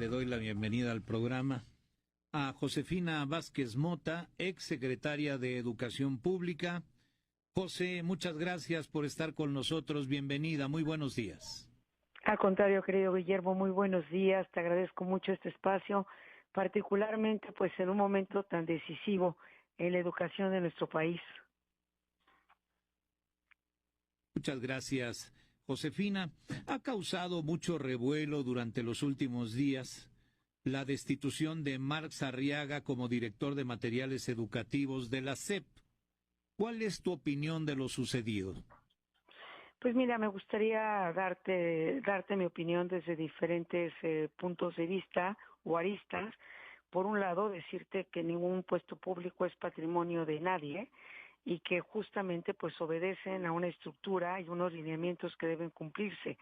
le doy la bienvenida al programa a Josefina Vázquez Mota, ex secretaria de Educación Pública. José, muchas gracias por estar con nosotros. Bienvenida, muy buenos días. Al contrario, querido Guillermo, muy buenos días. Te agradezco mucho este espacio, particularmente pues en un momento tan decisivo en la educación de nuestro país. Muchas gracias, Josefina. Ha causado mucho revuelo durante los últimos días la destitución de Marx Arriaga como director de materiales educativos de la SEP. ¿Cuál es tu opinión de lo sucedido? Pues mira, me gustaría darte mi opinión desde diferentes puntos de vista o aristas. Por un lado, decirte que ningún puesto público es patrimonio de nadie y que justamente pues obedecen a una estructura y unos lineamientos que deben cumplirse.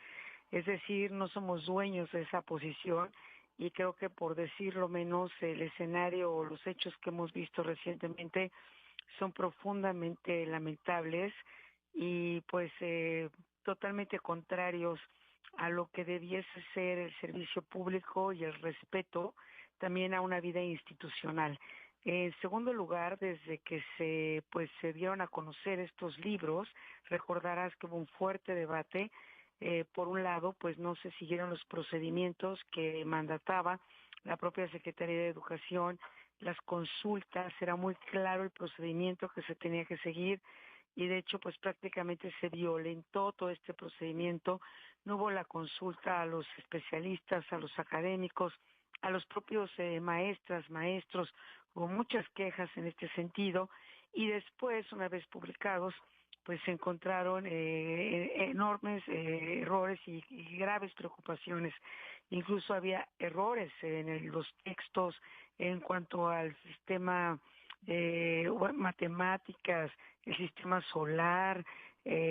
Es decir, no somos dueños de esa posición y creo que, por decirlo menos, el escenario o los hechos que hemos visto recientemente son profundamente lamentables y pues totalmente contrarios a lo que debiese ser el servicio público y el respeto también a una vida institucional. En segundo lugar, desde que se dieron a conocer estos libros, recordarás que hubo un fuerte debate. Por un lado, pues no se siguieron los procedimientos que mandataba la propia Secretaría de Educación, las consultas, era muy claro el procedimiento que se tenía que seguir y de hecho pues prácticamente se violentó todo este procedimiento. No hubo la consulta a los especialistas, a los académicos, a los propios maestros. Hubo muchas quejas en este sentido y después, una vez publicados, pues se encontraron enormes errores y graves preocupaciones. Incluso había errores en los textos en cuanto al sistema matemáticas, el sistema solar,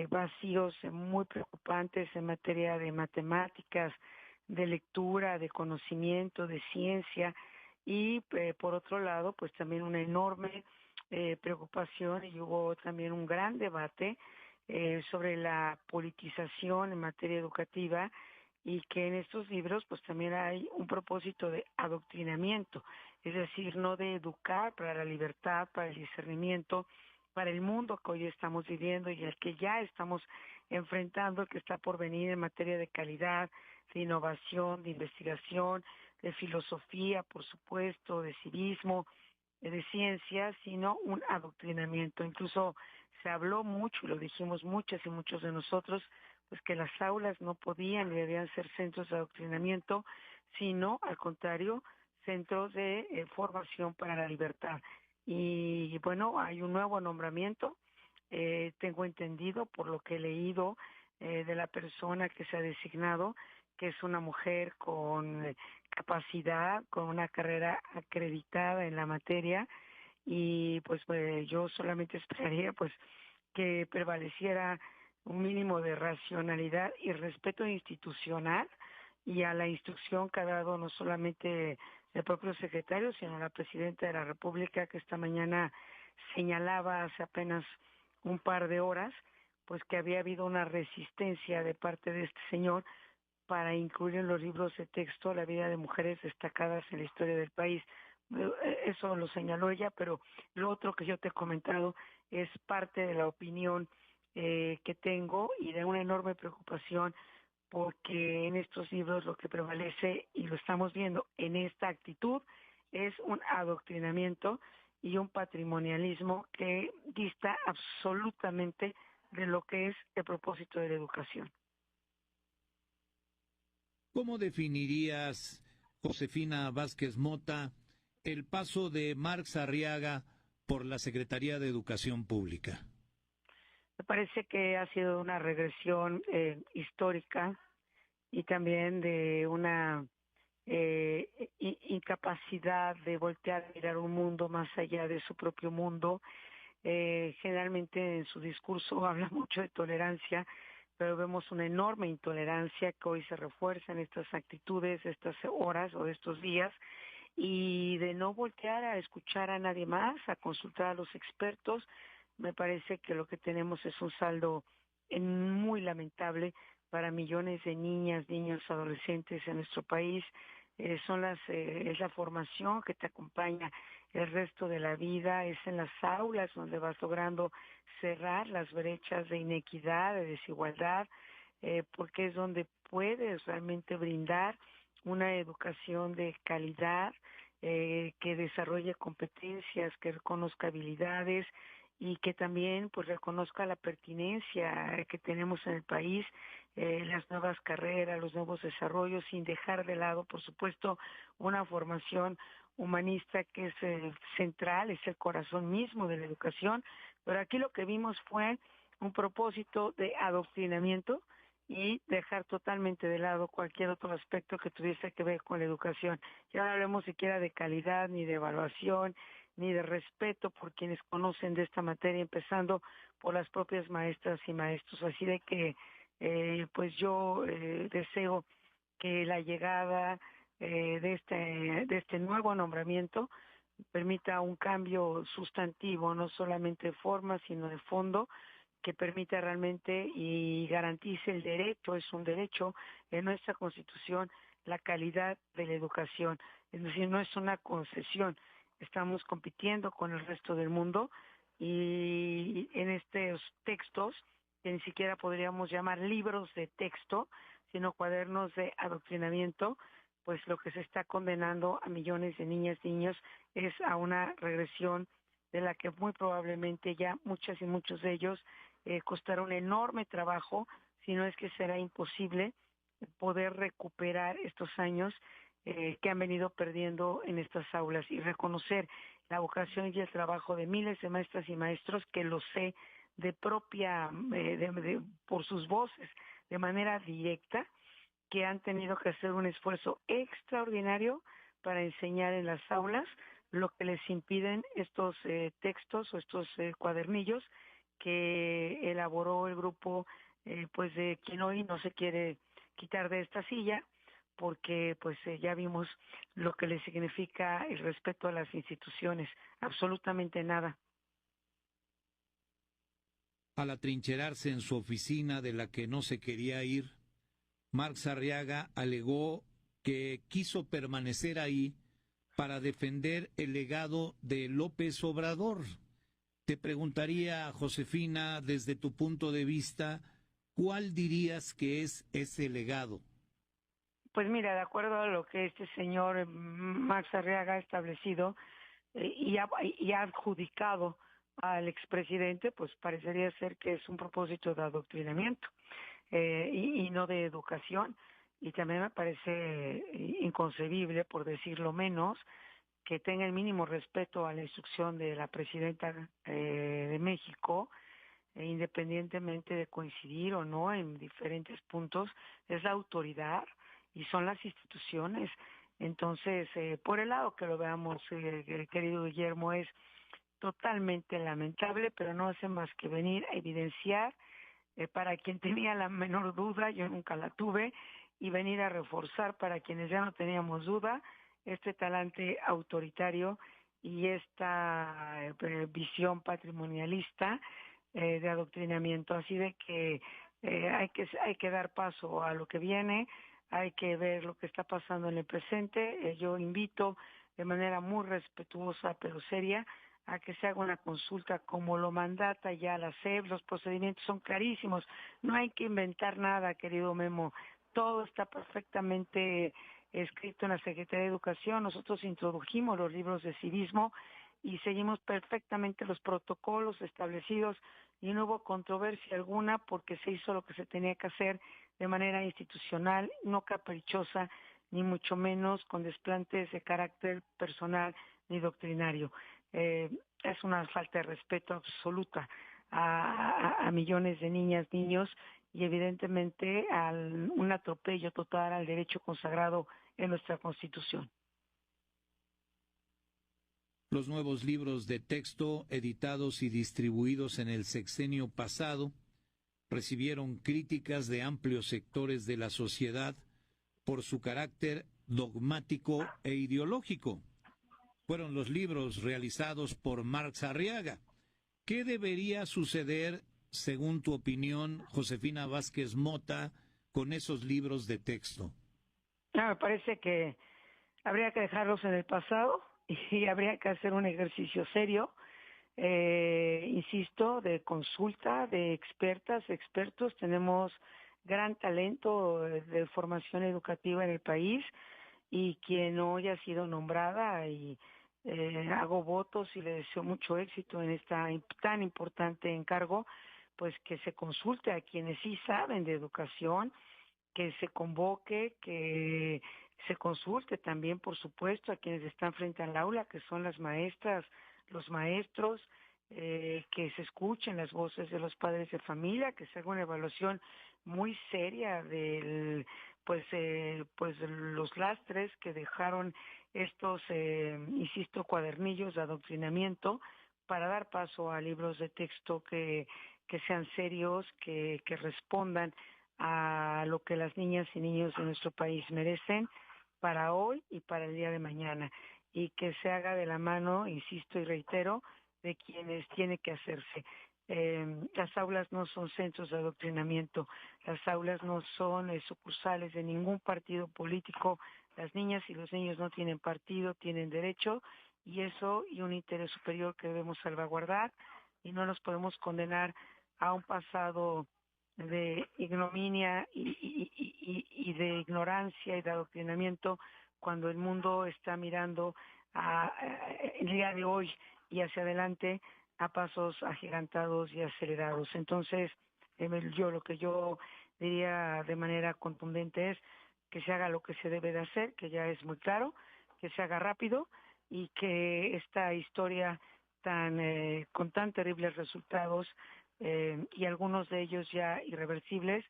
vacíos muy preocupantes en materia de matemáticas, de lectura, de conocimiento, de ciencia y por otro lado pues también una enorme preocupación y hubo también un gran debate sobre la politización en materia educativa y que en estos libros pues también hay un propósito de adoctrinamiento, es decir, no de educar para la libertad, para el discernimiento, para el mundo que hoy estamos viviendo y el que ya estamos enfrentando, el que está por venir en materia de calidad, de innovación, de investigación, de filosofía, por supuesto, de civismo, de ciencia, sino un adoctrinamiento. Incluso se habló mucho, y lo dijimos muchas y muchos de nosotros, pues que las aulas no podían ni debían ser centros de adoctrinamiento, sino, al contrario, centros de formación para la libertad. Y bueno, hay un nuevo nombramiento, tengo entendido por lo que he leído de la persona que se ha designado, que es una mujer con capacidad, con una carrera acreditada en la materia y pues yo solamente esperaría pues que prevaleciera un mínimo de racionalidad y respeto institucional y a la instrucción que ha dado no solamente el propio secretario, sino la presidenta de la República, que esta mañana señalaba hace apenas un par de horas, pues que había habido una resistencia de parte de este señor para incluir en los libros de texto la vida de mujeres destacadas en la historia del país. Eso lo señaló ella, pero lo otro que yo te he comentado es parte de la opinión que tengo y de una enorme preocupación porque en estos libros lo que prevalece, y lo estamos viendo en esta actitud, es un adoctrinamiento y un patrimonialismo que dista absolutamente de lo que es el propósito de la educación. ¿Cómo definirías, Josefina Vázquez Mota, el paso de Marx Arriaga por la Secretaría de Educación Pública? Me parece que ha sido una regresión histórica y también de una incapacidad de voltear a mirar un mundo más allá de su propio mundo. Generalmente en su discurso habla mucho de tolerancia, pero vemos una enorme intolerancia que hoy se refuerza en estas actitudes, estas horas o estos días, y de no voltear a escuchar a nadie más, a consultar a los expertos. Me parece que lo que tenemos es un saldo muy lamentable para millones de niñas, niños, adolescentes en nuestro país, es la formación que te acompaña el resto de la vida, es en las aulas donde vas logrando cerrar las brechas de inequidad, de desigualdad, porque es donde puedes realmente brindar una educación de calidad, que desarrolle competencias, que reconozca habilidades y que también pues reconozca la pertinencia que tenemos en el país, las nuevas carreras, los nuevos desarrollos, sin dejar de lado, por supuesto, una formación humanista que es central, es el corazón mismo de la educación, pero aquí lo que vimos fue un propósito de adoctrinamiento y dejar totalmente de lado cualquier otro aspecto que tuviese que ver con la educación. Ya no hablemos siquiera de calidad, ni de evaluación, ni de respeto por quienes conocen de esta materia, empezando por las propias maestras y maestros. Así de que, pues yo deseo que la llegada de este nuevo nombramiento permita un cambio sustantivo, no solamente de forma, sino de fondo, que permita realmente y garantice el derecho, es un derecho en nuestra Constitución, la calidad de la educación. Es decir, no es una concesión, estamos compitiendo con el resto del mundo y en estos textos, que ni siquiera podríamos llamar libros de texto, sino cuadernos de adoctrinamiento, pues lo que se está condenando a millones de niñas y niños es a una regresión de la que muy probablemente ya muchas y muchos de ellos costará un enorme trabajo, si no es que será imposible poder recuperar estos años que han venido perdiendo en estas aulas y reconocer la vocación y el trabajo de miles de maestras y maestros que lo sé de propia, por sus voces, de manera directa, que han tenido que hacer un esfuerzo extraordinario para enseñar en las aulas lo que les impiden estos textos o estos cuadernillos que elaboró el grupo pues de quien hoy no se quiere quitar de esta silla porque pues ya vimos lo que le significa el respeto a las instituciones, absolutamente nada. Al atrincherarse en su oficina de la que no se quería ir, Marx Arriaga alegó que quiso permanecer ahí para defender el legado de López Obrador. Te preguntaría, Josefina, desde tu punto de vista, ¿cuál dirías que es ese legado? Pues mira, de acuerdo a lo que este señor Max Arriaga ha establecido y ha adjudicado al expresidente, pues parecería ser que es un propósito de adoctrinamiento y no de educación. Y también me parece inconcebible, por decirlo menos, que tenga el mínimo respeto a la instrucción de la presidenta de México, independientemente de coincidir o no en diferentes puntos, es la autoridad y son las instituciones. Entonces, por el lado que lo veamos, querido Guillermo, es totalmente lamentable, pero no hace más que venir a evidenciar, para quien tenía la menor duda, yo nunca la tuve, y venir a reforzar para quienes ya no teníamos duda, este talante autoritario y esta visión patrimonialista de adoctrinamiento. Así de que hay que dar paso a lo que viene, hay que ver lo que está pasando en el presente. Yo invito de manera muy respetuosa pero seria a que se haga una consulta como lo mandata ya la SEP. Los procedimientos son clarísimos, no hay que inventar nada, querido Memo, todo está perfectamente escrito en la Secretaría de Educación. Nosotros introdujimos los libros de civismo y seguimos perfectamente los protocolos establecidos y no hubo controversia alguna porque se hizo lo que se tenía que hacer de manera institucional, no caprichosa, ni mucho menos con desplantes de carácter personal ni doctrinario. Es una falta de respeto absoluta a millones de niñas, niños y evidentemente un atropello total al derecho consagrado en nuestra Constitución. Los nuevos libros de texto editados y distribuidos en el sexenio pasado recibieron críticas de amplios sectores de la sociedad por su carácter dogmático e ideológico. Fueron los libros realizados por Marx Arriaga. ¿Qué debería suceder, según tu opinión, Josefina Vázquez Mota, con esos libros de texto? Me parece que Habría que dejarlos en el pasado y habría que hacer un ejercicio serio, insisto, de consulta de expertas, expertos. Tenemos gran talento de formación educativa en el país y quien no haya sido nombrada y hago votos y le deseo mucho éxito en esta tan importante encargo, pues que se consulte a quienes sí saben de educación, que se convoque, que se consulte también, por supuesto, a quienes están frente al aula, que son las maestras, los maestros, que se escuchen las voces de los padres de familia, que se haga una evaluación muy seria del pues los lastres que dejaron estos insisto cuadernillos de adoctrinamiento para dar paso a libros de texto que sean serios, que respondan a lo que las niñas y niños de nuestro país merecen para hoy y para el día de mañana, y que se haga de la mano, insisto y reitero, de quienes tiene que hacerse. Las aulas no son centros de adoctrinamiento, las aulas no son sucursales de ningún partido político, las niñas y los niños no tienen partido, tienen derecho, y eso y un interés superior que debemos salvaguardar, y no nos podemos condenar a un pasado de ignominia y de ignorancia y de adoctrinamiento cuando el mundo está mirando el día de hoy y hacia adelante a pasos agigantados y acelerados. Entonces, lo que yo diría de manera contundente es que se haga lo que se debe de hacer, que ya es muy claro, que se haga rápido y que esta historia con tan terribles resultados y algunos de ellos ya irreversibles,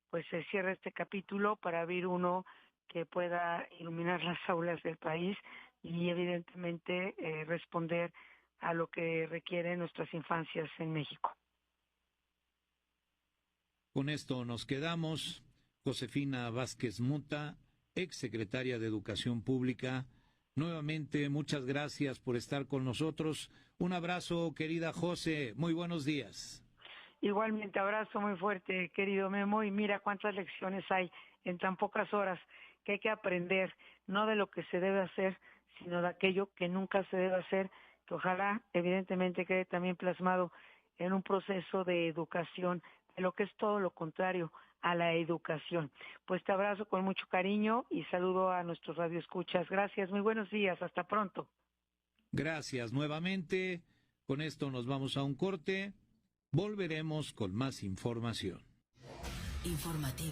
pues se cierra este capítulo para abrir uno que pueda iluminar las aulas del país y evidentemente responder a lo que requieren nuestras infancias en México. Con esto nos quedamos. Josefina Vázquez Muta, exsecretaria de Educación Pública. Nuevamente, muchas gracias por estar con nosotros. Un abrazo, querida José. Muy buenos días. Igualmente, abrazo muy fuerte, querido Memo, y mira cuántas lecciones hay en tan pocas horas que hay que aprender, no de lo que se debe hacer, sino de aquello que nunca se debe hacer, que ojalá evidentemente quede también plasmado en un proceso de educación, de lo que es todo lo contrario a la educación. Pues te abrazo con mucho cariño y saludo a nuestros radioescuchas. Gracias, muy buenos días, hasta pronto. Gracias nuevamente. Con esto nos vamos a un corte. Volveremos con más información. Informativo.